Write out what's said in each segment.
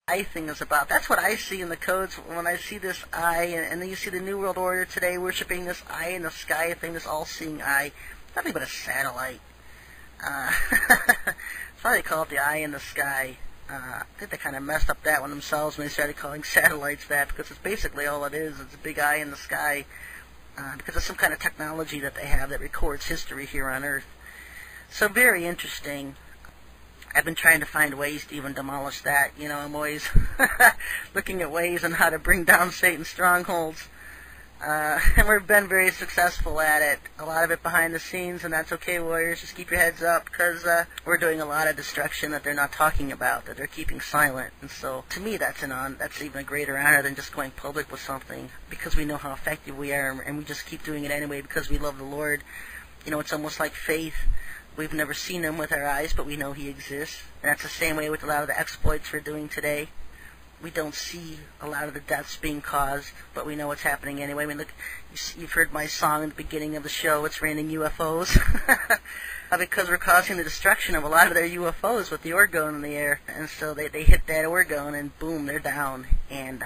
I thing is about. That's what I see in the codes when I see this eye, and then you see the New World Order today worshiping this eye in the sky thing, this all-seeing eye. It's nothing but a satellite. That's why they call it the eye in the sky. I think they kind of messed up that one themselves when they started calling satellites that, because it's basically all it is. It's a big eye in the sky because of some kind of technology that they have that records history here on Earth. So very interesting. I've been trying to find ways to even demolish that. You know, I'm always looking at ways on how to bring down Satan's strongholds. And we've been very successful at it. A lot of it behind the scenes, and that's okay, warriors. Just keep your heads up, because we're doing a lot of destruction that they're not talking about, that they're keeping silent. And so, to me, that's even a greater honor than just going public with something, because we know how effective we are, and we just keep doing it anyway because we love the Lord. You know, it's almost like faith. We've never seen him with our eyes, but we know he exists. And that's the same way with a lot of the exploits we're doing today. We don't see a lot of the deaths being caused, but we know what's happening anyway. I mean, look, you've heard my song in the beginning of the show, It's Raining UFOs. Because we're causing the destruction of a lot of their UFOs with the orgone in the air. And so they hit that orgone, and boom, they're down. And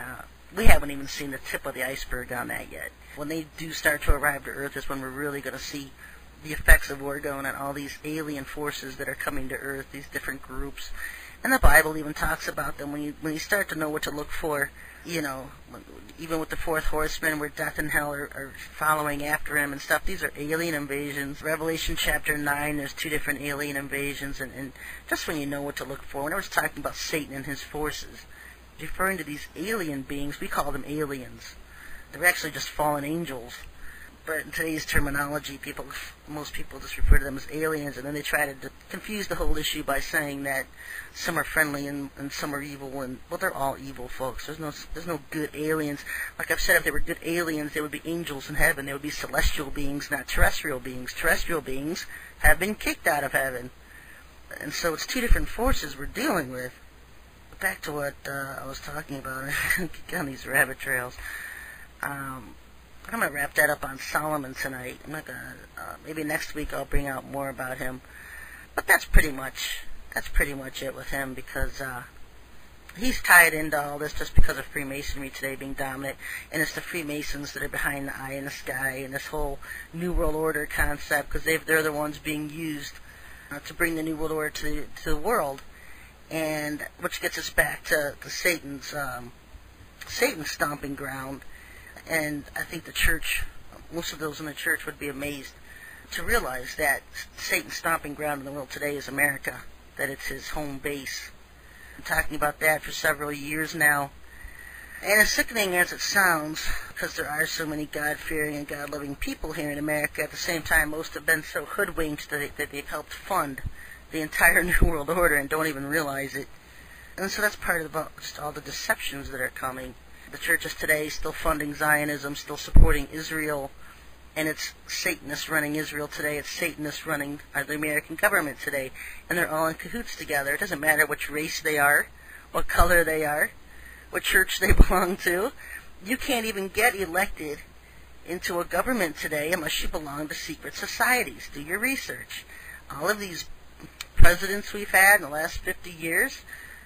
we haven't even seen the tip of the iceberg on that yet. When they do start to arrive to Earth is when we're really going to see the effects of orgone on all these alien forces that are coming to Earth, these different groups. And the Bible even talks about them when you start to know what to look for, you know, even with the fourth horseman where death and hell are following after him and stuff. These are alien invasions. Revelation chapter 9, there's 2 different alien invasions, and just when you know what to look for, whenever it's talking about Satan and his forces, referring to these alien beings, we call them aliens. They're actually just fallen angels. But in today's terminology, most people just refer to them as aliens, and then they try to confuse the whole issue by saying that some are friendly and some are evil, and well, they're all evil, folks. There's no good aliens. Like I've said, if they were good aliens, they would be angels in heaven. They would be celestial beings, not terrestrial beings. Terrestrial beings have been kicked out of heaven, and so it's 2 different forces we're dealing with. But back to what I was talking about. On these rabbit trails. I'm going to wrap that up on Solomon tonight. I'm not going to, maybe next week I'll bring out more about him. But that's pretty much it with him, because he's tied into all this just because of Freemasonry today being dominant. And it's the Freemasons that are behind the eye in the sky and this whole New World Order concept, because they're the ones being used to bring the New World Order to the world. And which gets us back to Satan's stomping ground. And I think the church, most of those in the church would be amazed to realize that Satan's stomping ground in the world today is America, that it's his home base. I'm talking about that for several years now. And as sickening as it sounds, because there are so many God-fearing and God-loving people here in America, at the same time most have been so hoodwinked that they've helped fund the entire New World Order and don't even realize it. And so that's part of just all the deceptions that are coming. The churches today still funding Zionism, still supporting Israel, and it's Satanists running Israel today. It's Satanists running the American government today, and they're all in cahoots together. It doesn't matter which race they are, what color they are, what church they belong to. You can't even get elected into a government today unless you belong to secret societies. Do your research. All of these presidents we've had in the last 50 years,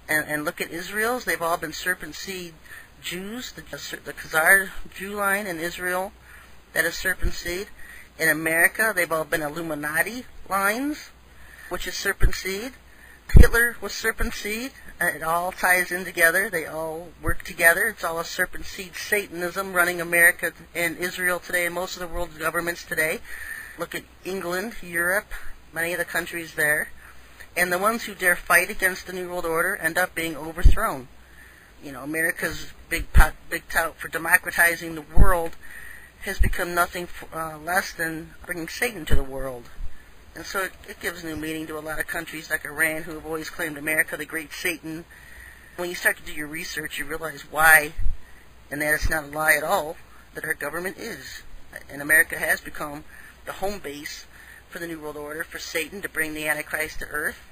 and look at Israel's, they've all been serpent seed Jews, the Khazar Jew line in Israel, that is serpent seed. In America, they've all been Illuminati lines, which is serpent seed. Hitler was serpent seed. It all ties in together. They all work together. It's all a serpent seed Satanism running America and Israel today and most of the world's governments today. Look at England, Europe, many of the countries there. And the ones who dare fight against the New World Order end up being overthrown. You know, America's big tout for democratizing the world has become nothing less than bringing Satan to the world. And so it gives new meaning to a lot of countries like Iran, who have always claimed America the great Satan. When you start to do your research, you realize why, and that it's not a lie at all, that our government is. And America has become the home base for the New World Order, for Satan to bring the Antichrist to earth.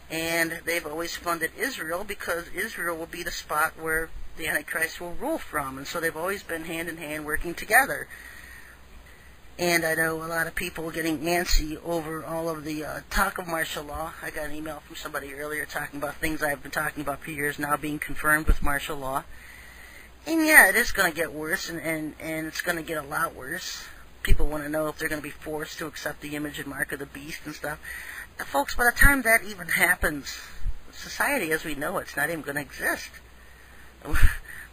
And they've always funded Israel because Israel will be the spot where the Antichrist will rule from. And so they've always been hand in hand working together. And I know a lot of people getting antsy over all of the talk of martial law. I got an email from somebody earlier talking about things I've been talking about for years now being confirmed with martial law. And yeah, it is going to get worse, and it's going to get a lot worse. People want to know if they're going to be forced to accept the image and mark of the beast and stuff. Folks, by the time that even happens, society as we know it's not even going to exist.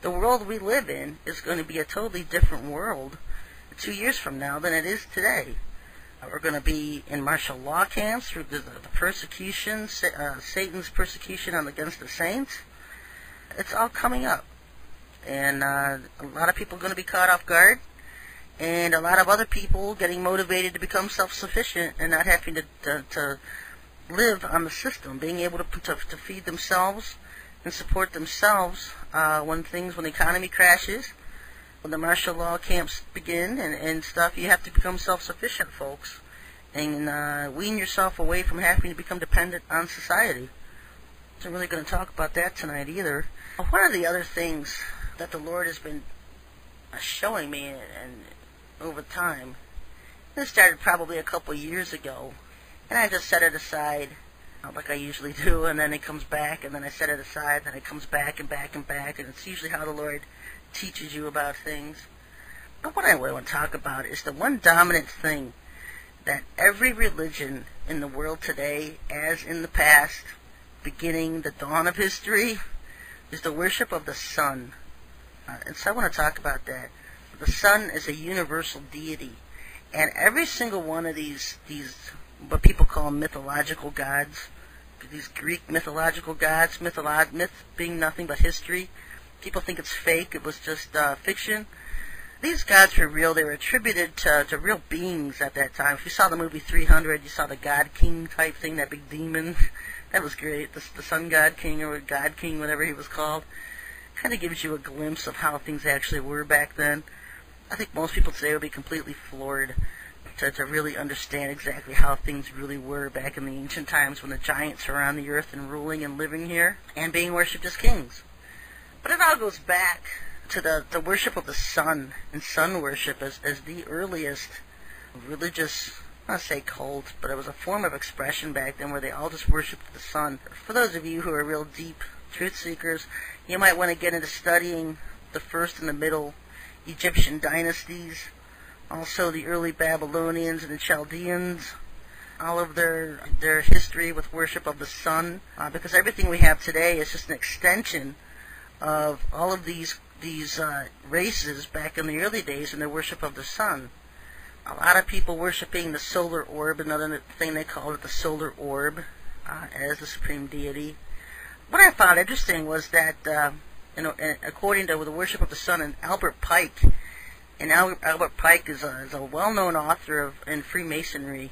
The world we live in is going to be a totally different world 2 years from now than it is today. We're going to be in martial law camps through the persecution, Satan's persecution against the saints. It's all coming up. And a lot of people are going to be caught off guard. And a lot of other people getting motivated to become self-sufficient and not having to live on the system, being able to feed themselves and support themselves when the economy crashes. When the martial law camps begin and stuff, you have to become self-sufficient, folks, and wean yourself away from having to become dependent on society. I'm really going to talk about that tonight either. One of the other things that the Lord has been showing me and over time, this started probably a couple years ago, and I just set it aside like I usually do, and then it comes back, and then I set it aside, and it comes back and back and back, and it's usually how the Lord teaches you about things. But what I want to talk about is the one dominant thing that every religion in the world today, as in the past, beginning the dawn of history, is the worship of the sun. And so I want to talk about that. The sun is a universal deity, and every single one of these what people call mythological gods, these Greek mythological gods, myth being nothing but history. People think it's fake, it was just fiction. These gods were real. They were attributed to real beings at that time. If you saw the movie 300, you saw the God King type thing, that big demon. That was great. The Sun God King, or God King, whatever he was called. Kind of gives you a glimpse of how things actually were back then. I think most people today would be completely floored to really understand exactly how things really were back in the ancient times when the giants were on the earth and ruling and living here and being worshipped as kings. But it all goes back to the worship of the sun and sun worship as the earliest religious, I don't say cult, but it was a form of expression back then where they all just worshipped the sun. For those of you who are real deep truth seekers, you might want to get into studying the first and the middle Egyptian dynasties, also the early Babylonians and the Chaldeans, all of their history with worship of the sun, because everything we have today is just an extension of all of these races back in the early days in their worship of the sun. A lot of people worshiping the solar orb, another thing they called it, the solar orb, as the supreme deity. What I found interesting was that, according to the worship of the sun, and Albert Pike, and Albert Pike is a well-known author in Freemasonry,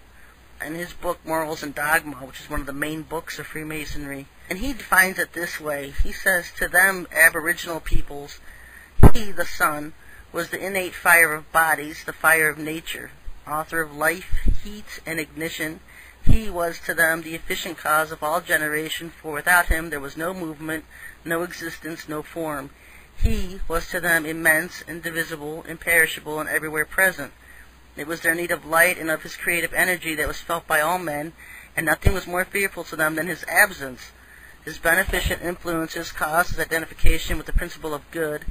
in his book Morals and Dogma, which is one of the main books of Freemasonry. And he defines it this way. He says, to them, Aboriginal peoples, he, the sun, was the innate fire of bodies, the fire of nature, author of life, heat, and ignition. He was to them the efficient cause of all generation, for without him there was no movement, no existence, no form. He was to them immense, indivisible, imperishable, and everywhere present. It was their need of light and of his creative energy that was felt by all men, and nothing was more fearful to them than his absence. His beneficent influences caused his identification with the principle of good,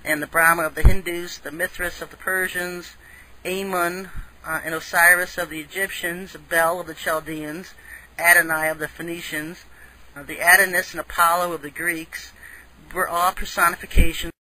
and the Brahma of the Hindus, the Mithras of the Persians, Amun and Osiris of the Egyptians, Bel of the Chaldeans, Adonai of the Phoenicians, the Adonis and Apollo of the Greeks, were all personifications